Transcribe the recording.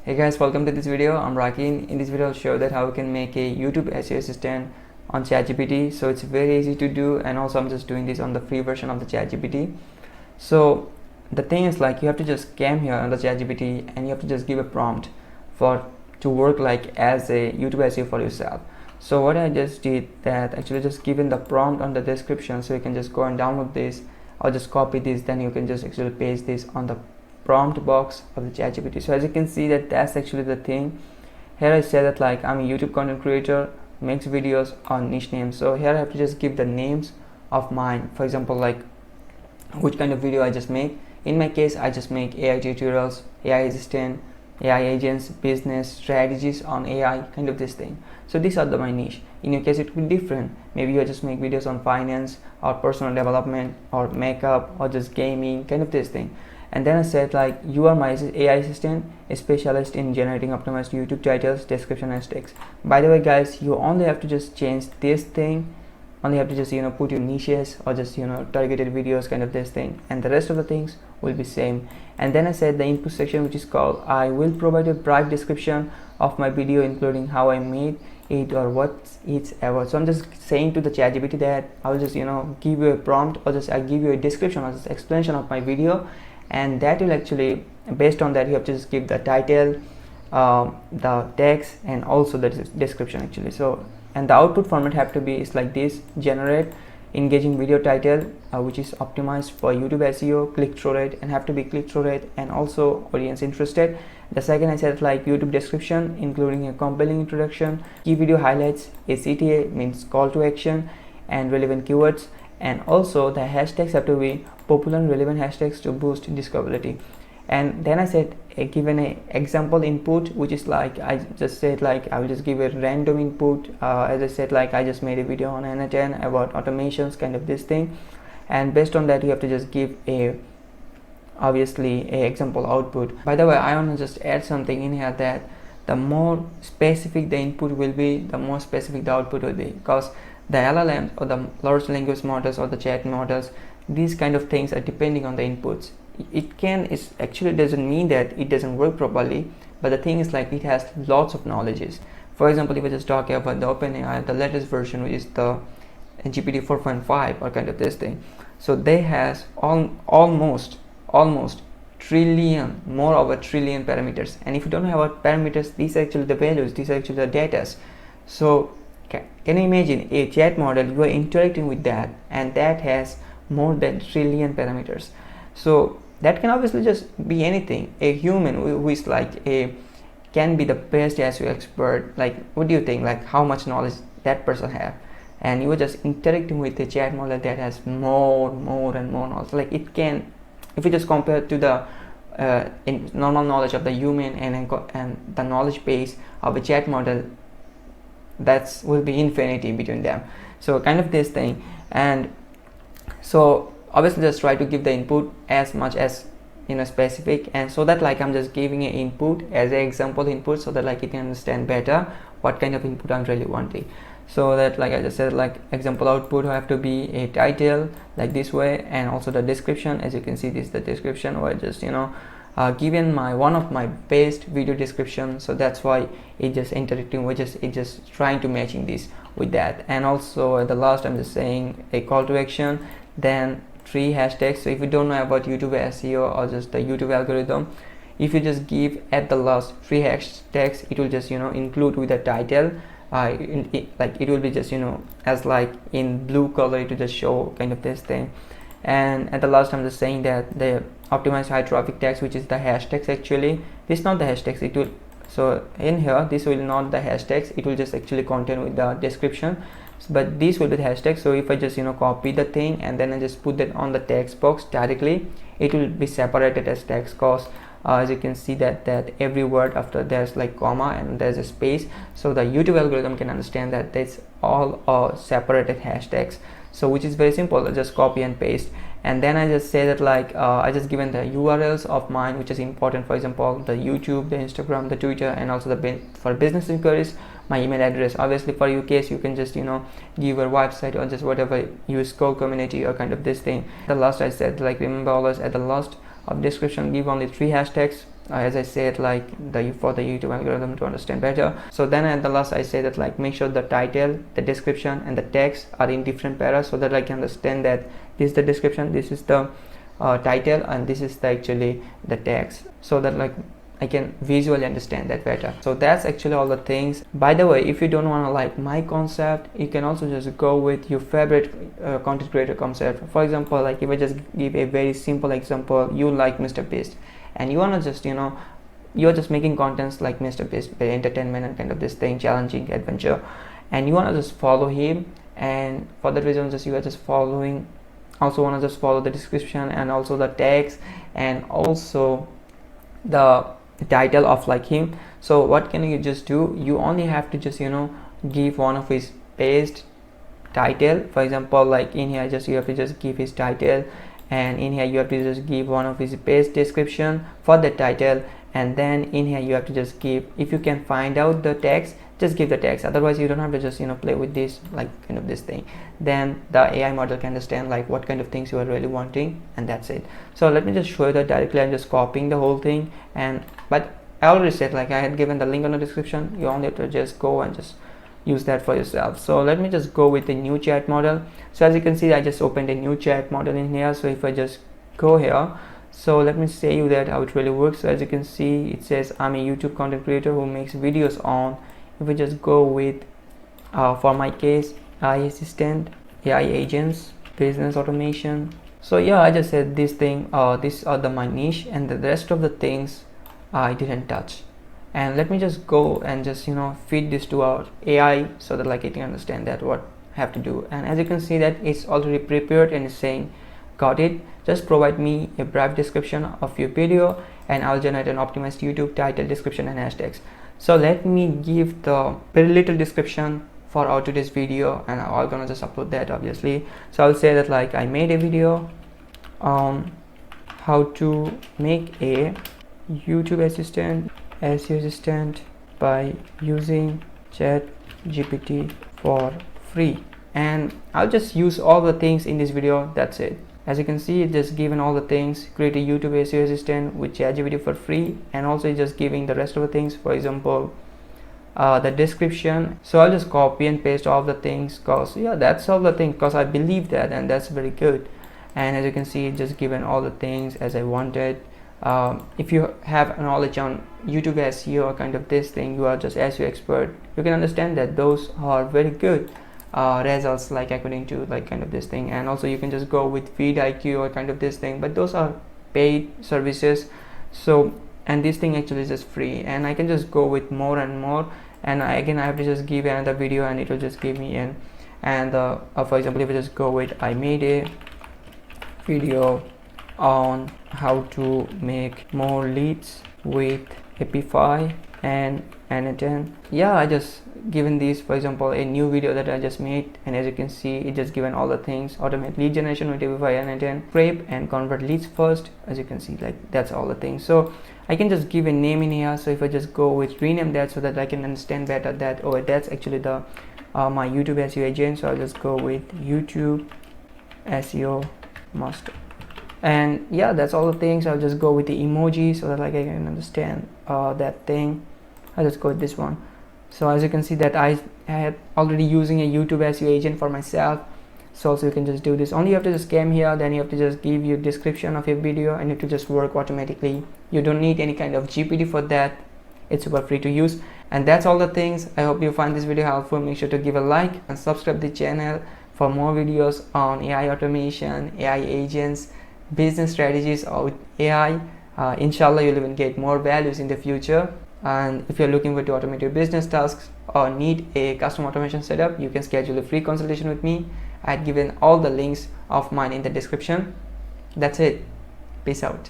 Hey guys, welcome to this video. I'm Raki. In this video I'll show that how we can make a YouTube SEO assistant on ChatGPT. So it's very easy to do, and also I'm just doing this on the free version of the ChatGPT. So the thing is, like, you have to just come here on the ChatGPT and you have to just give a prompt to work like as a YouTube SEO for yourself. So what I just did that actually just given the prompt on the description, so you can just go and download this or just copy this, then you can just actually paste this on the prompt box of the ChatGPT. So as you can see that's actually the thing. Here I say that like I'm a YouTube content creator, makes videos on niche names. So here I have to just give the names of mine. For example, like which kind of video I just make. In my case, I just make AI tutorials, AI assistant, AI agents, business strategies on AI, kind of this thing. So these are my niche. In your case it will be different. Maybe you just make videos on finance or personal development or makeup or just gaming, kind of this thing. And then I said like you are my AI assistant, a specialist in generating optimized YouTube titles, description, hashtags. By the way guys, you only have to just change this thing, only have to just put your niches or just targeted videos, kind of this thing, and the rest of the things will be same. And then I said the input section, which is called I will provide a brief description of my video including how I made it or what it's about. So I'm just saying to the ChatGPT that I will just give you a prompt or just I give you a description or just explanation of my video, and that will actually, based on that, you have to just give the title, the text, and also the description actually. So and the output format have to be is like this: generate engaging video title which is optimized for YouTube SEO, click-through rate, and have to be click-through rate and also audience interested. The second I said like YouTube description including a compelling introduction, key video highlights, a CTA means call to action, and relevant keywords, and also the hashtags have to be popular and relevant hashtags to boost discoverability. And then I said given a example input, which is like I just said like I will just give a random input. As I said, like I just made a video on N10 about automations, kind of this thing, and based on that you have to just give obviously a example output. By the way, I want to just add something in here that the more specific the input will be, the more specific the output will be, because the LLMs or the large language models or the chat models, these kind of things are depending on the inputs. It actually doesn't mean that it doesn't work properly, but the thing is like it has lots of knowledges. For example, if I just talk about the OpenAI, the latest version, which is the GPT 4.5 or kind of this thing, so they has almost trillion, more of a trillion parameters. And if you don't know about parameters, these are actually the values, these are actually the data. So can you imagine a chat model, you are interacting with that, and that has more than trillion parameters. So that can obviously just be anything. A human who is like can be the best SEO expert. Like, what do you think, like how much knowledge that person have? And you are just interacting with a chat model that has more and more knowledge. Like it can, if you just compare to the normal knowledge of the human and the knowledge base of a chat model, that will be infinity between them. So kind of this thing. And so obviously just try to give the input as much as specific, and so that like I'm just giving an input as an example input, so that like you can understand better what kind of input I'm really wanting. So that like I just said, like example output have to be a title like this way, and also the description. As you can see, this is the description, or just given one of my best video description, so that's why it just interacting with it just trying to matching this with that. And also at the last I'm just saying a call to action, then 3 hashtags. So if you don't know about YouTube SEO or just the YouTube algorithm, if you just give at the last 3 hashtags, it will just include with the title. Like it will be just as like in blue color, it will just show kind of this thing. And at the last I'm just saying that the optimized high traffic tags, which is the hashtags. Actually this is not the hashtags, it will, so in here this will not the hashtags, it will just actually contain with the description, but these will be the hashtags. So if I just copy the thing and then I just put that on the text box directly, it will be separated as text, cause as you can see that every word after there's like comma and there's a space, so the YouTube algorithm can understand that that's all separated hashtags. So which is very simple, I just copy and paste. And then I just say that like I just given the URLs of mine, which is important. For example, the YouTube, the Instagram, the Twitter, and also for business inquiries, my email address. Obviously for your case, you can just give your website or just whatever you scroll community or kind of this thing. The last I said, like remember always at the last of description give only 3 hashtags as I said, like for the YouTube algorithm to understand better. So then at the last I say that like make sure the title, the description and the text are in different paras, so that I can understand that this is the description, this is the title, and this is actually the text, so that like I can visually understand that better. So that's actually all the things. By the way, if you don't want to like my concept, you can also just go with your favorite content creator concept. For example, like if I just give a very simple example, you like Mr. Beast and you want to just, you're just making contents like Mr. Beast, very entertainment and kind of this thing, challenging adventure, and you want to just follow him, and for that reason just you are just following, also want to just follow the description and also the text and also the title of like him. So what can you just do? You only have to just give one of his paste title. For example, like in here just you have to just give his title, and in here you have to just give one of his paste description for the title, and then in here you have to just give, if you can find out the text, just give the text. Otherwise you don't have to just play with this like kind of this thing. Then the AI model can understand like what kind of things you are really wanting, and that's it. So let me just show you that directly. I'm just copying the whole thing, but I already said like I had given the link on the description. You only have to just go and just use that for yourself. So let me just go with the new chat model. So as you can see, I just opened a new chat model in here. So if I just go here, so let me say you that how it really works. So as you can see, it says I'm a YouTube content creator who makes videos on, if we just go with for my case, AI assistant, AI agents, business automation. So yeah, I just said this thing, these are my niche, and the rest of the things I didn't touch. And let me just go and just feed this to our AI, so that like it can understand that what I have to do. And as you can see that it's already prepared and it's saying, got it, just provide me a brief description of your video and I'll generate an optimized YouTube title, description and hashtags. So let me give the very little description for our today's video, and I'm gonna just upload that obviously. So I'll say that like I made a video on how to make a YouTube assistant, SEO assistant by using ChatGPT for free, and I'll just use all the things in this video. That's it. As you can see, it just given all the things, create a YouTube SEO assistant with ChatGPT for free, and also just giving the rest of the things, for example the description. So I'll just copy and paste all the things, cause yeah, that's all the things, cause I believe that, and that's very good. And as you can see, it just given all the things as I wanted. If you have knowledge on YouTube SEO or kind of this thing, you are just SEO expert, you can understand that those are very good results, like according to like kind of this thing. And also you can just go with feed IQ or kind of this thing, but those are paid services. So, and this thing actually is just free, and I can just go with more and more. And again, I have to just give another video and it will just give me in. And for example, if I just go with I made a video on how to make more leads with Epify and N10. Yeah, I just given these, for example, a new video that I just made, and as you can see, it just given all the things: automate lead generation with Epify and N10, scrape and convert leads first. As you can see, like that's all the things. So I can just give a name in here. So if I just go with rename that, so that I can understand better that, oh, that's actually the my YouTube SEO agent. So I'll just go with YouTube SEO master. And yeah, that's all the things. I'll just go with the emoji, so that like I can understand that thing. I'll just go with this one. So as you can see that I had already using a YouTube SEO agent for myself. So also you can just do this. Only you have to just come here, then you have to just give your description of your video, and it will just work automatically. You don't need any kind of GPT for that. It's super free to use. And that's all the things. I hope you find this video helpful. Make sure to give a like and subscribe the channel for more videos on AI automation, AI agents, business strategies with AI. Inshallah, you'll even get more values in the future. And if you're looking to automate your business tasks or need a custom automation setup, you can schedule a free consultation with me. I had given all the links of mine in the description. That's it. Peace out.